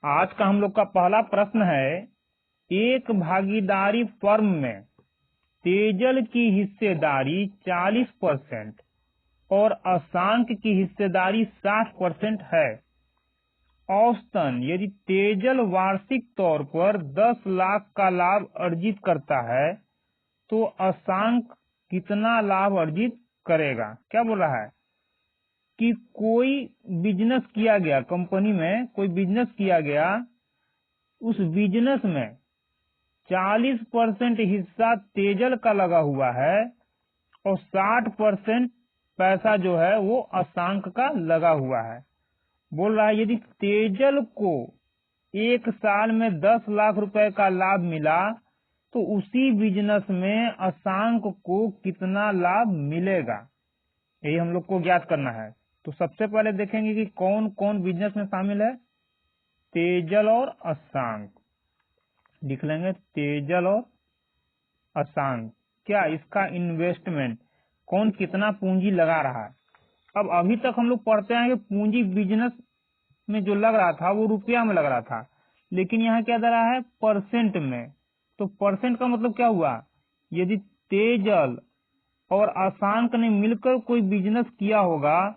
आज का हम लोग का पहला प्रश्न है, एक भागीदारी फर्म में तेजल की हिस्सेदारी 40% और अशांक की हिस्सेदारी 60% है। औसतन यदि तेजल वार्षिक तौर पर 10 लाख का लाभ अर्जित करता है तो अशांक कितना लाभ अर्जित करेगा। क्या बोल रहा है कि कोई बिजनेस किया गया, कंपनी में कोई बिजनेस किया गया, उस बिजनेस में 40% हिस्सा तेजल का लगा हुआ है और 60% पैसा जो है वो अशांक का लगा हुआ है। बोल रहा है यदि तेजल को एक साल में 10 लाख रुपए का लाभ मिला तो उसी बिजनेस में अशांक को कितना लाभ मिलेगा, यही हम लोग को ज्ञात करना है। तो सबसे पहले देखेंगे कि कौन कौन बिजनेस में शामिल है। तेजल और अशांक लिख लेंगे, तेजल और अशांक। क्या इसका इन्वेस्टमेंट, कौन कितना पूंजी लगा रहा है। अब अभी तक हम लोग पढ़ते हैं कि पूंजी बिजनेस में जो लग रहा था वो रुपया में लग रहा था, लेकिन यहाँ क्या दे रहा है, परसेंट में। तो परसेंट का मतलब क्या हुआ, यदि तेजल और अशांक ने मिलकर कोई बिजनेस किया होगा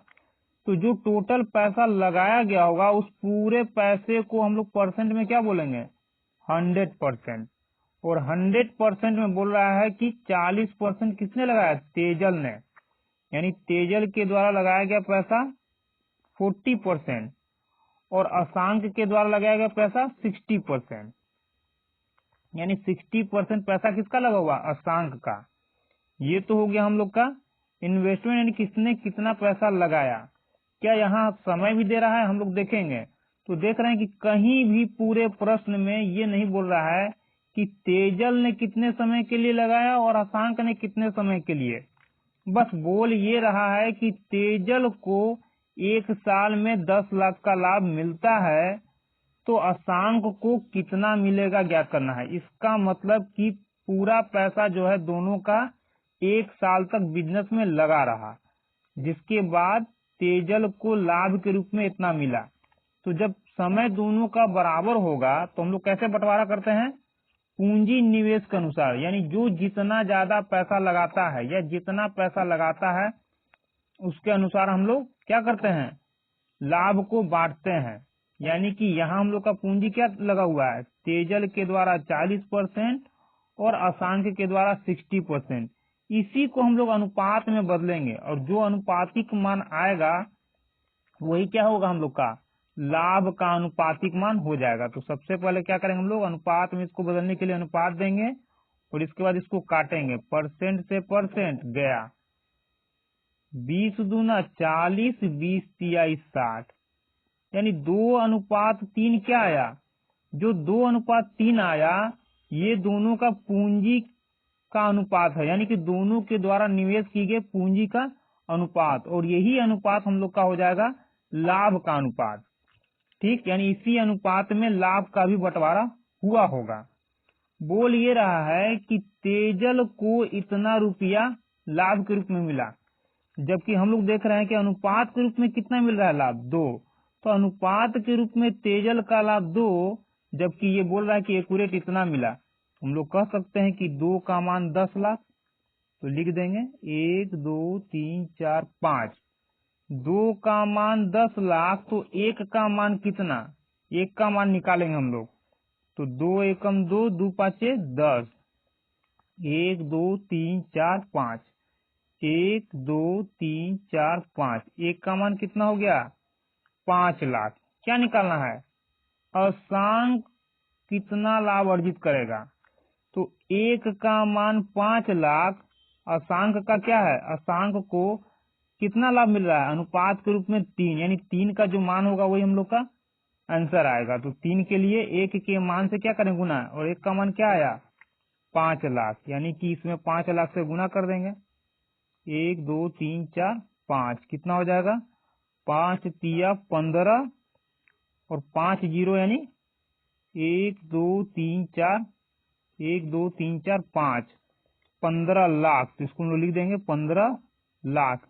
तो जो टोटल पैसा लगाया गया होगा उस पूरे पैसे को हम लोग परसेंट में क्या बोलेंगे, 100%। और 100% में बोल रहा है कि 40% किसने लगाया, तेजल ने, यानी तेजल के द्वारा लगाया गया पैसा 40% और अशांक के द्वारा लगाया गया पैसा 60%, यानी 60% पैसा किसका लगा हुआ, अशांक का। ये तो हो गया हम लोग का इन्वेस्टमेंट, यानी किसने कितना पैसा लगाया। क्या यहाँ समय भी दे रहा है, हम लोग देखेंगे तो देख रहे हैं कि कहीं भी पूरे प्रश्न में ये नहीं बोल रहा है कि तेजल ने कितने समय के लिए लगाया और अशांक ने कितने समय के लिए। बस बोल ये रहा है कि तेजल को एक साल में 10 लाख का लाभ मिलता है तो अशांक को कितना मिलेगा ज्ञात करना है। इसका मतलब कि पूरा पैसा जो है दोनों का एक साल तक बिजनेस में लगा रहा, जिसके बाद तेजल को लाभ के रूप में इतना मिला। तो जब समय दोनों का बराबर होगा तो हम लोग कैसे बंटवारा करते हैं, पूंजी निवेश के अनुसार, यानी जो जितना ज्यादा पैसा लगाता है या जितना पैसा लगाता है उसके अनुसार हम लोग क्या करते हैं, लाभ को बांटते हैं। यानी कि यहाँ हम लोग का पूंजी क्या लगा हुआ है, तेजल के द्वारा 40% और अशांक के द्वारा 60%। इसी को हम लोग अनुपात में बदलेंगे और जो अनुपातिक मान आएगा वही क्या होगा, हम लोग का लाभ का अनुपातिक मान हो जाएगा। तो सबसे पहले क्या करेंगे, हम लोग अनुपात में इसको बदलने के लिए अनुपात देंगे और इसके बाद इसको काटेंगे, परसेंट से परसेंट गया, 20 दूना 40, 20 तिया 60, यानी 2:3 क्या आया, जो 2:3 आया ये दोनों का पूंजी का अनुपात है, यानी कि दोनों के द्वारा निवेश की गई पूंजी का अनुपात, और यही अनुपात हम लोग का हो जाएगा लाभ का अनुपात। ठीक, यानी इसी अनुपात में लाभ का भी बंटवारा हुआ होगा। बोल ये रहा है कि तेजल को इतना रुपया लाभ के रूप में मिला, जबकि हम लोग देख रहे हैं कि अनुपात के रूप में कितना मिल रहा है, लाभ 2। तो अनुपात के रूप में तेजल का लाभ 2, जबकि ये बोल रहा है कि एक्यूरेट इतना मिला। हम लोग कह सकते हैं कि 2 का मान 10 लाख, तो लिख देंगे 1 2 3 4 5। 2 का मान 10 लाख तो 1 का मान कितना, 1 का मान निकालेंगे हम लोग, तो 2 एकम 2, 2 पाँचे 10, 1 2 3 4 5, 1 2 3 4 5, 1 का मान कितना हो गया, 5 लाख। क्या निकालना है, अशांक कितना लाभ अर्जित करेगा। तो 1 का मान 5 लाख, अशांक का क्या है, अशांक को कितना लाभ मिल रहा है, अनुपात के रूप में 3, यानी 3 का जो मान होगा वही हम लोग का आंसर आएगा। तो 3 के लिए 1 के मान से क्या करें, गुना, और 1 का मान क्या आया, 5 लाख, यानी कि इसमें 5 लाख से गुना कर देंगे, 1 2 3 4 5, कितना हो जाएगा, 5 तिया 15 और 5 जीरो, यानी 1 2 3 4, 1 2 3 4 5, 15 लाख। तो इसको हम लोग लिख देंगे 15 लाख।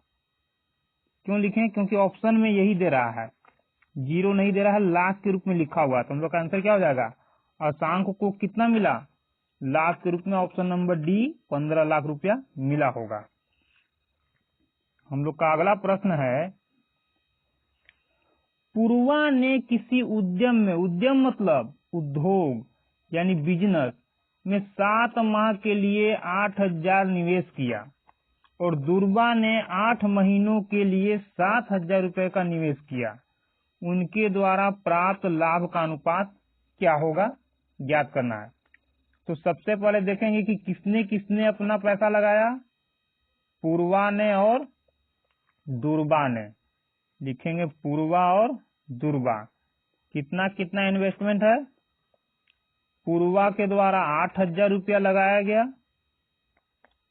क्यों लिखें, क्योंकि ऑप्शन में यही दे रहा है, जीरो नहीं दे रहा है, लाख के रूप में लिखा हुआ है, तो हम लोग का आंसर क्या हो जाएगा? अशांक को कितना मिला? लाख के रूप में। ऑप्शन नंबर डी 15 लाख रुपया मिला होगा। हम लोग का अगला प्रश्न है, पूर्वा ने किसी उद्यम में, उद्यम मतलब उद्योग यानी बिजनेस में 7 माह के लिए 8,000 निवेश किया और दुर्वा ने 8 महीनों के लिए 7,000 रुपए का निवेश किया। उनके द्वारा प्राप्त लाभ का अनुपात क्या होगा, ज्ञात करना है। तो सबसे पहले देखेंगे कि किसने किसने अपना पैसा लगाया। पूर्वा ने और दुर्वा ने। लिखेंगे पूर्वा और दुर्वा। कितना कितना इन्वेस्टमेंट है? पूर्वा के द्वारा 8,000 रुपया लगाया गया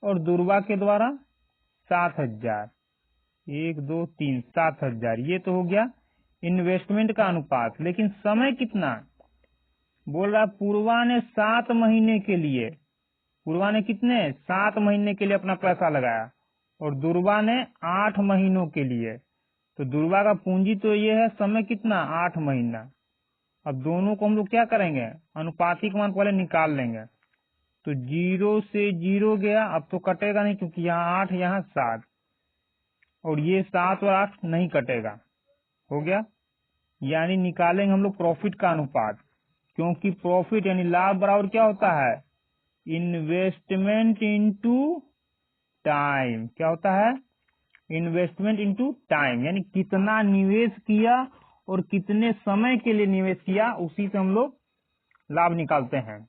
और दुर्वा के द्वारा 7,000। 1 2 3 7,000। ये तो हो गया इन्वेस्टमेंट का अनुपात। लेकिन समय कितना? बोल रहा पूर्वा ने 7 महीने के लिए, पूर्वा ने कितने 7 महीने के लिए अपना पैसा लगाया और दुर्वा ने 8 महीनों के लिए। तो दुर्वा का पूंजी तो ये है, समय कितना 8 महीना। अब दोनों को हम लोग क्या करेंगे, अनुपातिक मान पहले निकाल लेंगे। तो 0 से 0 गया, अब तो कटेगा नहीं क्योंकि यहाँ 8 यहाँ 7 और ये 7 और 8 नहीं कटेगा, हो गया। यानी निकालेंगे हम लोग प्रॉफिट का अनुपात, क्योंकि प्रॉफिट यानी लाभ बराबर क्या होता है, इन्वेस्टमेंट इनटू टाइम। क्या होता है, इन्वेस्टमेंट इनटू टाइम, यानी कितना निवेश किया और कितने समय के लिए निवेश किया, उसी से हम लोग लाभ निकालते हैं।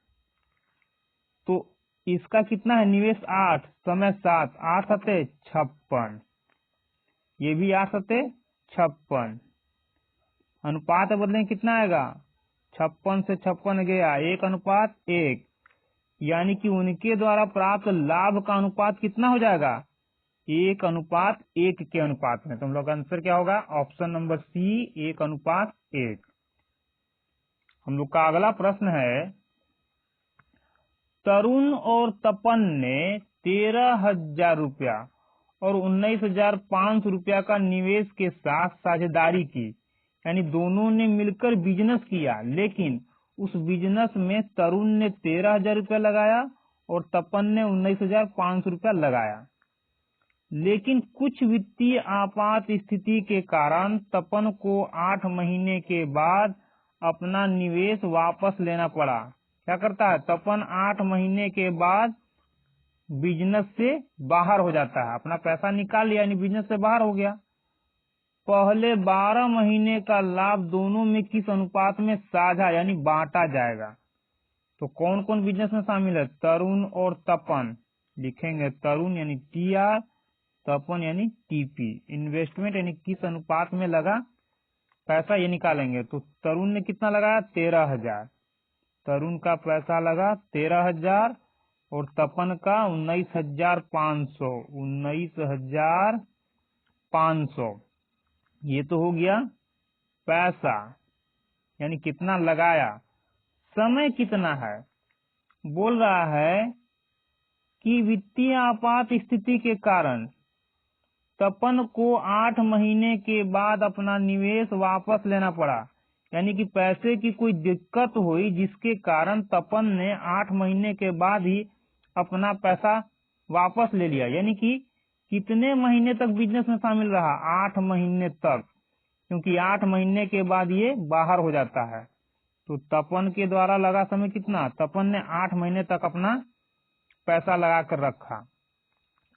तो इसका कितना है, निवेश 8, समय 7, 8 सते 56, ये भी 8 सते 56। अनुपात बदलें कितना आएगा, 56 से 56 गया 1:1, यानी कि उनके द्वारा प्राप्त लाभ का अनुपात कितना हो जाएगा, 1:1 के अनुपात में। तो हम लोग का आंसर क्या होगा, ऑप्शन नंबर सी 1:1। हम लोग का अगला प्रश्न है, तरुण और तपन ने 13,000 रुपया और 19,500 रुपया का निवेश के साथ साझेदारी की, यानी दोनों ने मिलकर बिजनेस किया। लेकिन उस बिजनेस में तरुण ने 13,000 रुपया लगाया और तपन ने 19,500 रुपया लगाया। लेकिन कुछ वित्तीय आपात स्थिति के कारण तपन को 8 महीने के बाद अपना निवेश वापस लेना पड़ा। क्या करता है, तपन 8 महीने के बाद बिजनेस से बाहर हो जाता है, अपना पैसा निकाल लिया यानी बिजनेस से बाहर हो गया। पहले 12 महीने का लाभ दोनों में किस अनुपात में साझा यानी बांटा जाएगा। तो कौन कौन बिजनेस में शामिल है, तरुण और तपन। लिखेंगे तरुण यानी TR, तपन यानी TP। इन्वेस्टमेंट यानी किस अनुपात में लगा पैसा, ये निकालेंगे। तो तरुण ने कितना लगाया, 13,000। तरुण का पैसा लगा 13,000 और तपन का 19,500। 19,500 ये तो हो गया पैसा, यानी कितना लगाया। समय कितना है, बोल रहा है कि वित्तीय आपात स्थिति के कारण तपन को 8 महीने के बाद अपना निवेश वापस लेना पड़ा, यानी कि पैसे की कोई दिक्कत हुई जिसके कारण तपन ने 8 महीने के बाद ही अपना पैसा वापस ले लिया। यानी कि कितने महीने तक बिजनेस में शामिल रहा, 8 महीने तक, क्योंकि 8 महीने के बाद ये बाहर हो जाता है। तो तपन के द्वारा लगा समय कितना, तपन ने 8 महीने तक अपना पैसा लगा कर रखा।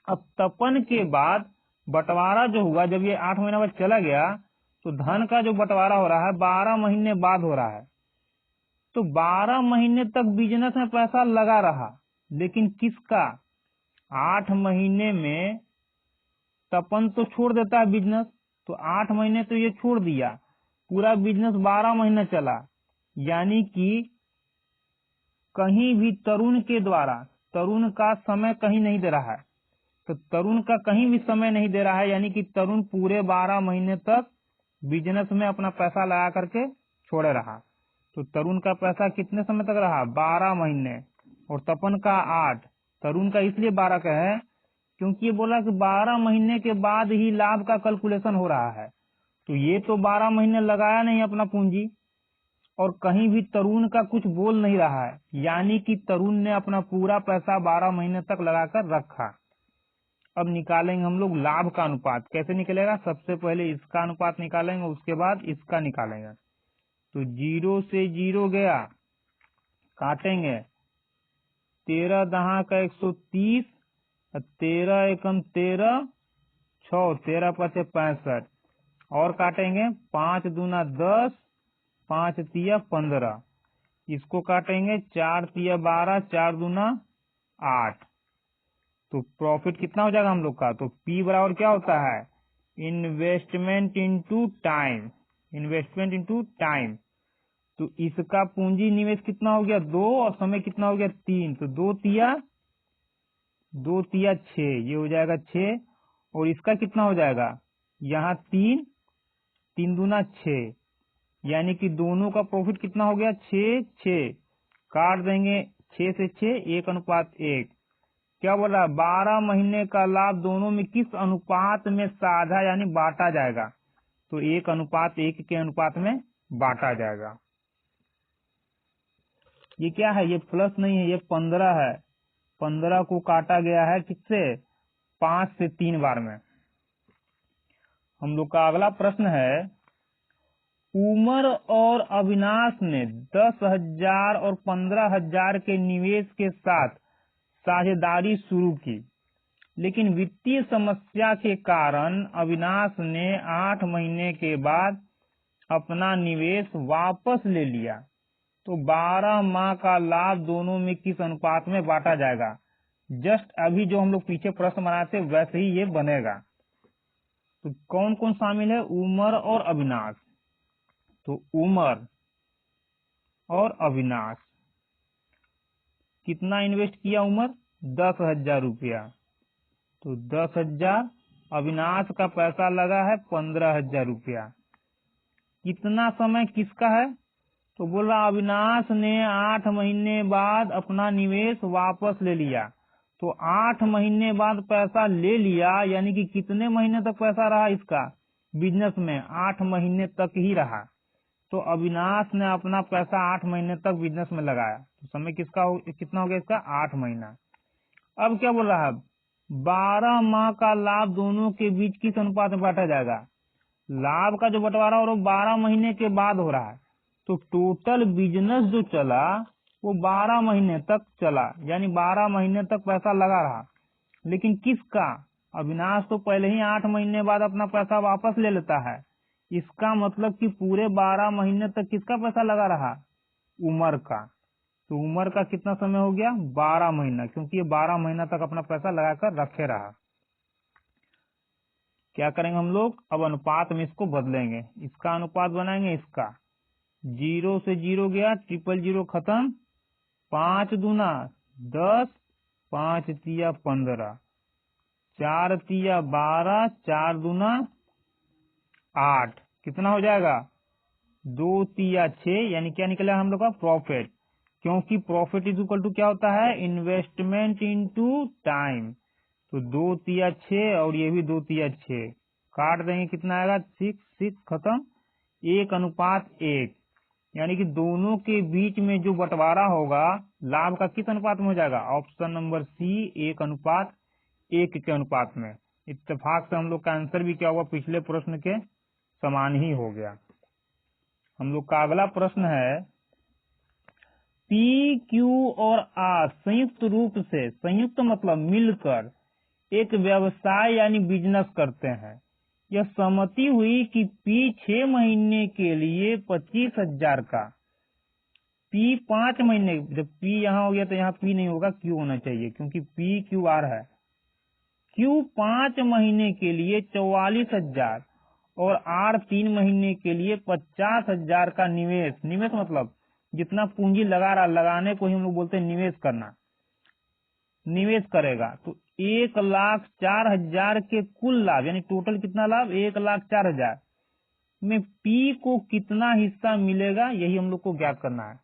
अब तपन के बाद बंटवारा जो हुआ, जब ये 8 महीने बाद चला गया, तो धन का जो बंटवारा हो रहा है 12 महीने बाद हो रहा है। तो 12 महीने तक बिजनेस में पैसा लगा रहा, लेकिन किसका, 8 महीने में तपन तो छोड़ देता है बिजनेस, तो 8 महीने तो ये छोड़ दिया, पूरा बिजनेस 12 महीने चला। यानी कि कहीं भी तरुण के द्वारा, तरुण का समय कहीं नहीं दे रहा है, तो तरुण का कहीं भी समय नहीं दे रहा है, यानी कि तरुण पूरे 12 महीने तक बिजनेस में अपना पैसा लगा करके छोड़े रहा। तो तरुण का पैसा कितने समय तक रहा, 12 महीने, और तपन का 8। तरुण का इसलिए 12 का है क्योंकि ये बोला कि 12 महीने के बाद ही लाभ का कैलकुलेशन हो रहा है। तो ये तो 12 महीने लगाया नहीं अपना पूंजी, और कहीं भी तरुण का कुछ बोल नहीं रहा है, यानी कि तरुण ने अपना पूरा पैसा 12 महीने तक लगाकर रखा। अब निकालेंगे हम लोग लाभ का अनुपात। कैसे निकलेगा? सबसे पहले इसका अनुपात निकालेंगे, उसके बाद इसका निकालेंगे। तो 0 से 0 गया, काटेंगे, 13 दहा का 130, 13 एकम 13, 6, 13 पचे 65, और काटेंगे, 5 दूना 10, 5 तिया 15, इसको काटेंगे, 4 तिया 12, 4 दूना 8। तो प्रॉफिट कितना हो जाएगा हम लोग का? तो P बराबर क्या होता है? Investment into time, investment into time. तो इसका पूंजी निवेश कितना हो गया? 2, और समय कितना हो गया? 3। तो 2 तिया 6, ये हो जाएगा 6, और इसका कितना हो जाएगा? यहाँ 3, 3 दूना 6, यानी कि दोनों का प्रॉफिट कितना हो गया? 6, 6, काट देंगे, 6 से 6, 1:1। क्या बोल रहा है? 12 महीने का लाभ दोनों में किस अनुपात में साझा यानी बांटा जाएगा? तो 1:1 के अनुपात में बांटा जाएगा। ये क्या है? ये प्लस नहीं है, ये 15 है। 15 को काटा गया है किससे? 5 से 3 बार में। हम लोग का अगला प्रश्न है, उमर और अविनाश ने 10,000 और 15,000 के निवेश के साथ साझेदारी शुरू की, लेकिन वित्तीय समस्या के कारण अविनाश ने 8 महीने के बाद अपना निवेश वापस ले लिया। तो 12 माह का लाभ दोनों में किस अनुपात में बांटा जाएगा? जस्ट अभी जो हम लोग पीछे प्रश्न बनाए थे वैसे ही ये बनेगा। तो कौन कौन शामिल है? उमर और अविनाश। तो उमर और अविनाश, कितना इन्वेस्ट किया उमर? 10,000 रुपया। तो 10,000, अविनाश का पैसा लगा है 15,000 रुपया। कितना समय किसका है? तो बोल रहा अविनाश ने 8 महीने बाद अपना निवेश वापस ले लिया। तो 8 महीने बाद पैसा ले लिया, यानी कि कितने महीने तक पैसा रहा इसका बिजनेस में? 8 महीने तक ही रहा। तो अविनाश ने अपना पैसा 8 महीने तक बिजनेस में लगाया। तो समय कितना हो गया इसका? 8 महीना। अब क्या बोल रहा है? 12 माह का लाभ दोनों के बीच किस अनुपात में बांटा जाएगा? लाभ का जो बंटवारा हो रहा है 12 महीने के बाद हो रहा है। तो टोटल बिजनेस जो चला वो 12 महीने तक चला, यानी 12 महीने तक पैसा लगा रहा। लेकिन किसका? अविनाश तो पहले ही 8 महीने बाद अपना पैसा वापस ले लेता है। इसका मतलब कि पूरे 12 महीने तक किसका पैसा लगा रहा? उमर का। तो उमर का कितना समय हो गया? 12 महीना, क्योंकि ये 12 महीना तक अपना पैसा लगाकर रखे रहा। क्या करेंगे हम लोग? अब अनुपात में इसको बदलेंगे। इसका अनुपात बनाएंगे, इसका 0 से 0 गया, 000 खत्म, 5 दूना 10, 5 तिया 15, 4 तिया 12, 4 दूना 8, कितना हो जाएगा? 2 तिया 6, यानी क्या निकला हम लोग का? प्रॉफिट। क्योंकि प्रॉफिट इज इक्वल टू क्या होता है? Investment into time. तो 2 तिया 6, और ये भी 2 तिया 6, काट देंगे, कितना आएगा? 6, 6 खत्म, 1:1, यानी कि दोनों के बीच में जो बंटवारा होगा लाभ का किस अनुपात में हो जाएगा? ऑप्शन नंबर सी, 1:1 के अनुपात में। इत्तेफाक से हम लोग का आंसर भी क्या होगा? पिछले प्रश्न के समान ही हो गया। हम लोग का अगला प्रश्न है, पी, क्यू और आर संयुक्त रूप से, संयुक्त मतलब मिलकर एक व्यवसाय यानी बिजनेस करते हैं। यह सहमति हुई कि पी 6 महीने के लिए 25,000 का, पी 5 महीने, जब पी यहाँ हो गया तो यहाँ पी नहीं होगा, क्यू होना चाहिए, क्योंकि पी क्यू आर है। क्यू 5 महीने के लिए 44,000 और आर 3 महीने के लिए 50,000 का निवेश, निवेश मतलब जितना पूंजी लगा रहा, लगाने को ही हम लोग बोलते हैं निवेश करना, निवेश करेगा। तो 1,04,000 के कुल लाभ, यानी टोटल कितना लाभ? 1,04,000 में पी को कितना हिस्सा मिलेगा, यही हम लोग को ज्ञात करना है।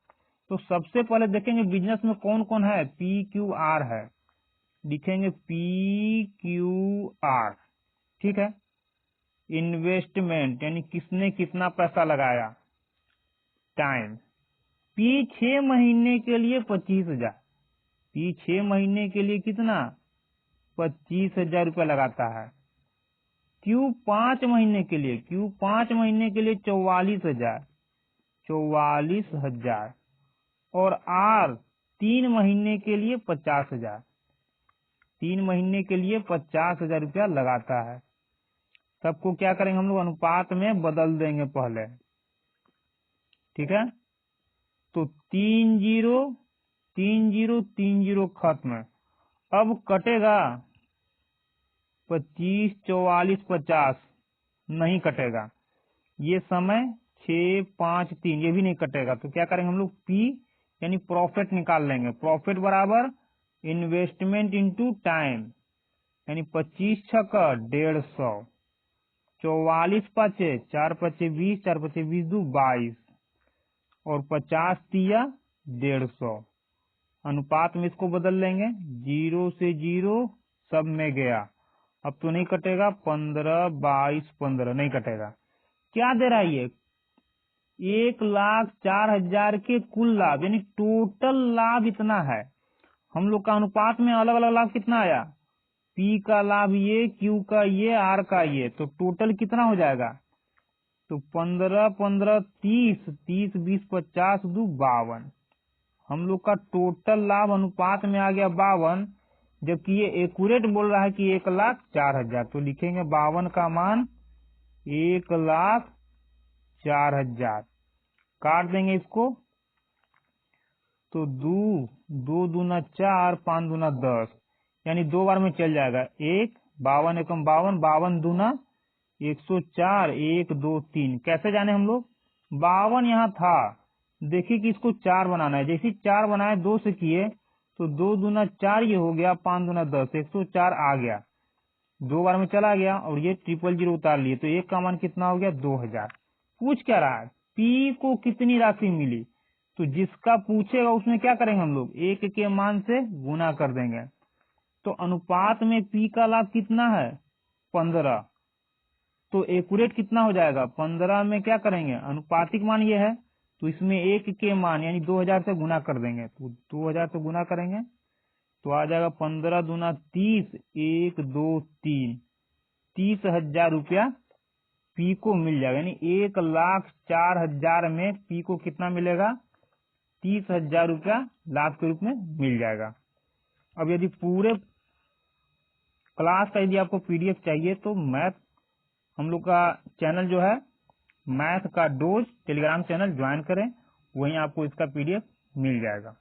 तो सबसे पहले देखेंगे बिजनेस में कौन कौन है। पी क्यू आर है, लिखेंगे पी क्यू आर, ठीक है। इन्वेस्टमेंट यानी किसने कितना पैसा लगाया, टाइम। पी 6 महीने के लिए 25,000, पी 6 महीने के लिए कितना 25,000 रुपया लगाता है। क्यू 5 महीने के लिए, क्यू 5 महीने के लिए 44,000, 44,000। और आर 3 महीने के लिए 50,000, 3 महीने के लिए 50,000 रुपया लगाता है। सबको क्या करेंगे हम लोग अनुपात में बदल देंगे पहले, ठीक है। तो 30 30 30 खत्म। अब कटेगा 25 44 50 नहीं कटेगा। ये समय 6 5 3 ये भी नहीं कटेगा। तो क्या करेंगे हम लोग पी यानी प्रॉफिट निकाल लेंगे। प्रॉफिट बराबर इन्वेस्टमेंट इंटू टाइम, यानी 25 छक्का 150, 44 पाँचे 4 5 20, 4 5 20 2 22 और 50 तिया 150। अनुपात में इसको बदल लेंगे, 0 से 0 सब में गया। अब तो नहीं कटेगा, 15 22 15 नहीं कटेगा। क्या दे रहा है ये 1,04,000 के कुल लाभ, यानी टोटल लाभ इतना है। हम लोग का अनुपात में अलग अलग लाभ कितना आया, पी का लाभ ये, क्यू का ये, आर का ये, तो टोटल कितना हो जाएगा। तो 15 15 30 30 20 50 2 52। हम लोग का टोटल लाभ अनुपात में आ गया 52, जबकि ये एक्यूरेट बोल रहा है कि 1,04,000। तो लिखेंगे 52 का मान 1,04,000। काट देंगे इसको, तो 2 दूना 4 5 दूना 10, यानी 2 बार में चल जाएगा। 1 52 एकम 52, 52 दूना 104, 1 2 3। कैसे जाने हम लोग, 52 यहाँ था, देखिए कि इसको 4 बनाना है। जैसे 4 बनाए 2 से किए तो 2 दूना 4 ये हो गया, 5 दूना 10, 104 आ गया, 2 बार में चला गया। और ये 000 उतार लिए, तो एक का मान कितना हो गया 2,000। पूछ क्या रहा है, पी को कितनी राशि मिली। तो जिसका पूछेगा उसमें क्या करेंगे हम लोग, 1 के मान से गुना कर देंगे। तो अनुपात में पी का लाभ कितना है 15, तो एक्यूरेट कितना हो जाएगा 15 में क्या करेंगे, अनुपातिक मान ये है, तो इसमें 1 के मान यानी 2,000 से गुना कर देंगे। तो 2,000 से गुना करेंगे तो आ जाएगा 15 दूना 30, 1 2 3, 30,000 रुपया पी को मिल जाएगा। यानी 1,04,000 में पी को कितना मिलेगा, 30,000 रुपया लाभ के रूप में मिल जाएगा। अब यदि पूरे क्लास का यदि आपको पीडीएफ चाहिए तो मैथ हम लोग का चैनल जो है मैथ का डोज टेलीग्राम चैनल ज्वाइन करें, वहीं आपको इसका पीडीएफ मिल जाएगा।